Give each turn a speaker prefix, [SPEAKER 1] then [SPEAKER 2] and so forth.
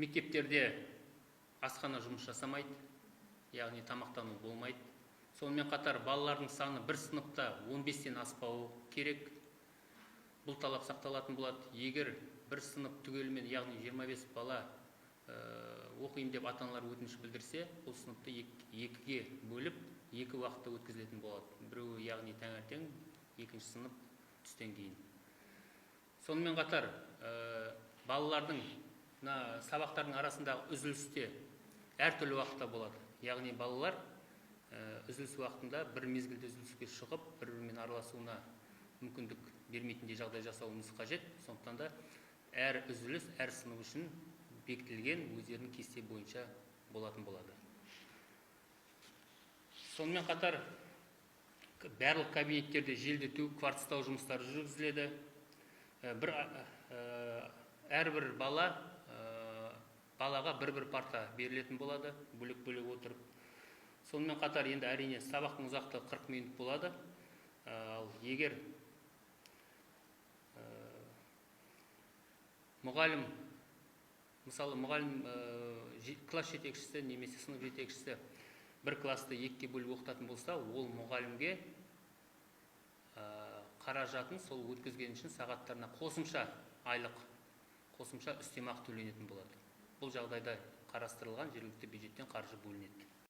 [SPEAKER 1] Мектептерде асхана жұмыс жасамайды, яғни тамақтану болмайды. Сонымен қатар балалардың саны бір сыныпта 15-тен аспауы керек. Бұл талап сақталатын болады. Егер бір сынып түгелімен, яғни 25 бала оқимын деп ата-аналар өтініш білдірсе, бұл сыныпты екіге бөліп, екі уақытта өткізілетін болады. Біреуі яғни таңертең, екінші сынып түстен кейін. Сонымен қатар балалардың сабақтардың арасындағы үзілісте әртүрлі уақытта болады. Яғни балалар үзіліс уақытында бір мезгілде үзіліске шығып, бір-бірімен араласуына мүмкіндік бермейтіндей жағдай жасауымыз қажет. Сондықтан да әр үзіліс, әр сынып үшін бекітілген өздерінің кесте бойынша болатын болады. Сонымен қатар барлық кабинеттерде желдету, кварцтау жұмыстары жүргізіледі. Әрбір балаға бір-бір парта берілетін болады, бөлек-бөлек отырып. Сонымен қатар енді әрине сабақтың ұзақтығы 40 минут болады. Егер мұғалім, мысалы мұғалім класс жетекшісі немесе сынып жетекшісі бір класты екіге бөліп оқытатын болса, ол мұғалімге қаражатын сол өткізген үшін сағаттарына қосымша айлық, қосымша үстемақы төленетін болады. Бұл жағдайда қарастырылған жергілікті бюджеттен қаржы бөлінеді.